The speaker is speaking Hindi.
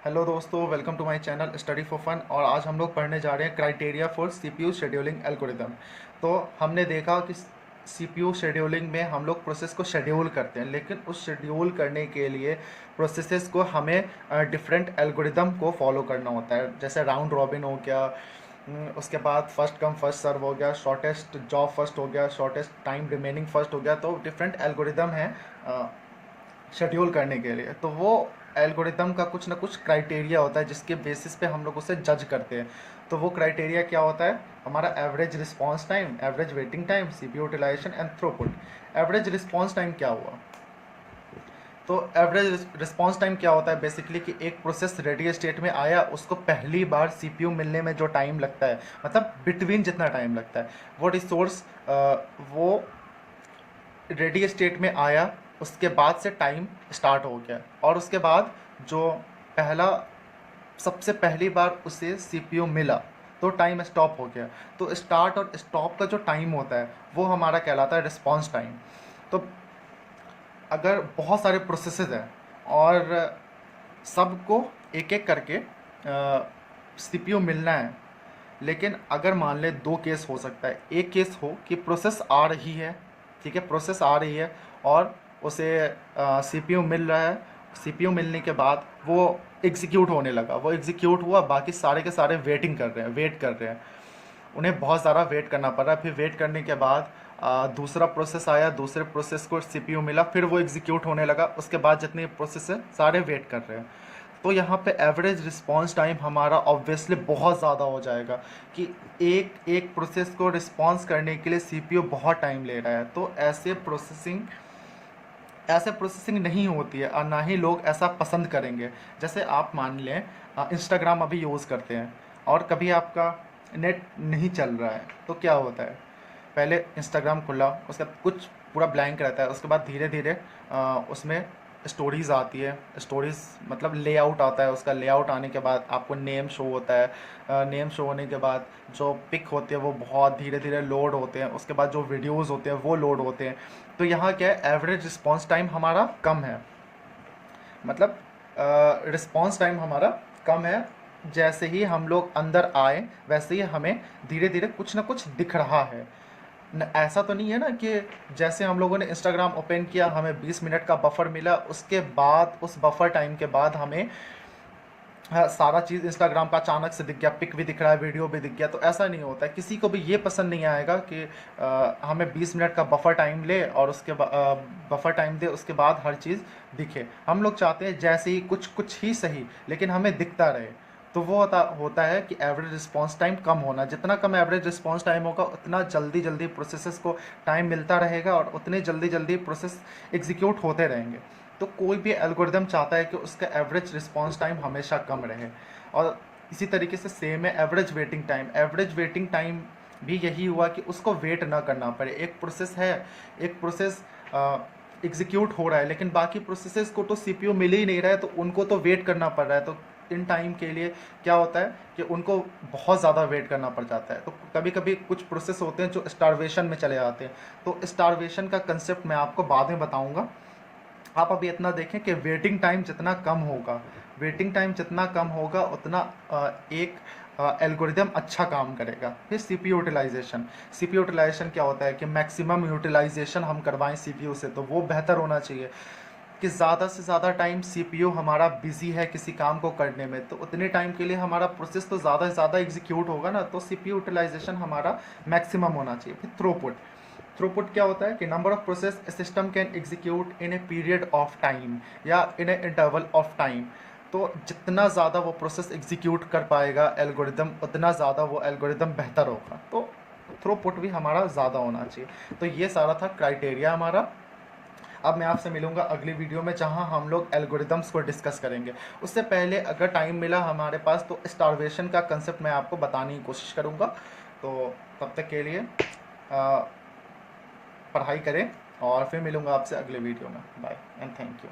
हेलो दोस्तों, welcome to my channel study for fun. और आज हम लोग पढ़ने जा रहे हैं criteria for CPU scheduling algorithm. तो हमने देखा कि सीपीयू शेड्यूलिंग में हम लोग प्रोसेस को शेड्यूल करते हैं, लेकिन उस शेड्यूल करने के लिए प्रोसेसेस को हमें डिफरेंट एल्गोरिदम को फॉलो करना होता है। जैसे राउंड रॉबिन हो गया, उसके बाद फर्स्ट कम फर्स्ट सर्व हो गया, शॉर्टेस्ट जॉब फर्स्ट हो गया, शॉर्टेस्ट टाइम रिमेनिंग फर्स्ट हो गया। तो डिफरेंट एल्गोरिदम हैं शेड्यूल करने के लिए। तो वो एल्गोरिदम का कुछ ना कुछ क्राइटेरिया होता है जिसके बेसिस पे हम लोग उसे जज करते हैं। तो वो क्राइटेरिया क्या होता है? हमारा average response time, average waiting time, CPU utilisation and throughput. Average response time क्या हुआ? तो एवरेज रिस्पांस टाइम क्या होता है? बेसिकली कि एक प्रोसेस रेडी स्टेट में आया, उसको पहली बार सीपीयू मिलने में जो टाइम लगता है, मतलब बिटवीन जितना टाइम लगता है, वो रिसोर्स वो रेडी स्टेट में आया, उसके बाद से टाइम स्टार्ट हो गया। और उसके बाद जो पहला सबसे पहली बार उसे सीपीयू मिला तो टाइम स्टॉप हो गया। तो स्टार्ट और स्टॉप का जो टाइम होता है वो हमारा कहलाता है रिस्पांस टाइम। तो अगर बहुत सारे प्रोसेसेस हैं और सबको एक एक करके सीपीयू मिलना है, लेकिन अगर मान ले दो केस हो सकता है। एक केस हो कि प्रोसेस आ रही है, ठीक है, प्रोसेस आ रही है और उसे सीपीयू मिल रहा है। सीपीयू मिलने के बाद वो एग्जीक्यूट होने लगा, वो एग्जीक्यूट हुआ, बाकी सारे के सारे वेटिंग कर रहे हैं, वेट कर रहे हैं, उन्हें बहुत ज़्यादा वेट करना पड़ रहा है। फिर वेट करने के बाद दूसरा प्रोसेस आया, दूसरे प्रोसेस को सीपीयू मिला, फिर वो एग्जीक्यूट होने लगा। उसके बाद जितने प्रोसेस है सारे वेट कर रहे हैं। तो यहाँ पे एवरेज रिस्पांस टाइम हमारा ऑब्वियसली बहुत ज़्यादा हो जाएगा कि एक एक प्रोसेस को रिस्पांस करने के लिए सीपीयू बहुत टाइम ले रहा है। तो ऐसे प्रोसेसिंग नहीं होती है और ना ही लोग ऐसा पसंद करेंगे। जैसे आप मान लें इंस्टाग्राम अभी यूज़ करते हैं और कभी आपका नेट नहीं चल रहा है, तो क्या होता है? पहले इंस्टाग्राम खुला, उसका कुछ पूरा ब्लैंक रहता है, उसके बाद धीरे धीरे उसमें स्टोरीज़ आती है। स्टोरीज़ मतलब लेआउट आता है, उसका लेआउट आने के बाद आपको नेम शो होता है। नेम शो होने के बाद जो पिक होते हैं वो बहुत धीरे धीरे लोड होते हैं। उसके बाद जो वीडियोज़ होते हैं वो लोड होते हैं। तो यहाँ क्या है, एवरेज रिस्पॉन्स टाइम हमारा कम है, मतलब रिस्पॉन्स टाइम हमारा कम है। जैसे ही हम लोग अंदर आए वैसे ही हमें धीरे धीरे कुछ ना कुछ दिख रहा है। ऐसा तो नहीं है ना कि जैसे हम लोगों ने इंस्टाग्राम ओपन किया, हमें 20 मिनट का बफर मिला, उसके बाद उस बफर टाइम के बाद हमें सारा चीज़ इंस्टाग्राम का अचानक से दिख गया, पिक भी दिख रहा है, वीडियो भी दिख गया। तो ऐसा नहीं होता है, किसी को भी ये पसंद नहीं आएगा कि हमें 20 मिनट का बफर टाइम ले और उसके बफर टाइम दे, उसके बाद हर चीज़ दिखे। हम लोग चाहते हैं जैसे ही कुछ कुछ ही सही, लेकिन हमें दिखता रहे। तो वो होता है कि एवरेज रिस्पांस टाइम कम होना। जितना कम एवरेज रिस्पांस टाइम होगा उतना जल्दी जल्दी प्रोसेसेस को टाइम मिलता रहेगा और उतने जल्दी जल्दी प्रोसेस एग्जीक्यूट होते रहेंगे। तो कोई भी एल्गोरिदम चाहता है कि उसका एवरेज रिस्पांस टाइम हमेशा कम रहे। और इसी तरीके से सेम है average waiting time. Average waiting time भी यही हुआ कि उसको वेट ना करना पड़े। एक प्रोसेस है, एक प्रोसेस एग्जीक्यूट हो रहा है, लेकिन बाकी प्रोसेसेस को तो सीपीयू मिल ही नहीं रहा है, तो उनको तो वेट करना पड़ रहा है। तो इन टाइम के लिए क्या होता है कि उनको बहुत ज़्यादा वेट करना पड़ जाता है। तो कभी कभी कुछ प्रोसेस होते हैं जो स्टारवेशन में चले जाते हैं। तो स्टारवेशन का कंसेप्ट मैं आपको बाद में बताऊंगा। आप अभी इतना देखें कि वेटिंग टाइम जितना कम होगा, वेटिंग टाइम जितना कम होगा उतना एक एल्गोरिदम अच्छा काम करेगा। फिर सीपीयू यूटिलाइजेशन। सीपीयू यूटिलाइजेशन क्या होता है कि मैक्सिमम यूटिलाइजेशन हम करवाएं सीपीयू से, तो वो बेहतर होना चाहिए कि ज़्यादा से ज़्यादा टाइम सीपीयू हमारा बिजी है किसी काम को करने में, तो उतने टाइम के लिए हमारा प्रोसेस तो ज़्यादा से ज़्यादा एग्जीक्यूट होगा ना। तो सीपीयू यूटिलाइजेशन हमारा मैक्सिमम होना चाहिए। फिर थ्रूपुट। थ्रूपुट क्या होता है कि number of process system can execute in a period of time या इन ए इंटरवल ऑफ टाइम। तो जितना ज़्यादा वो प्रोसेस एग्जीक्यूट कर पाएगा एल्गोरिदम, उतना ज़्यादा वो एल्गोरिदम बेहतर होगा। तो थ्रूपुट भी हमारा ज़्यादा होना चाहिए। तो ये सारा था क्राइटेरिया हमारा। अब मैं आपसे मिलूंगा अगली वीडियो में जहां हम लोग एल्गोरिदम्स को डिस्कस करेंगे। उससे पहले अगर टाइम मिला हमारे पास तो स्टारवेशन का कंसेप्ट मैं आपको बताने की कोशिश करूंगा। तो तब तक के लिए पढ़ाई करें और फिर मिलूंगा आपसे अगले वीडियो में। Bye and thank you.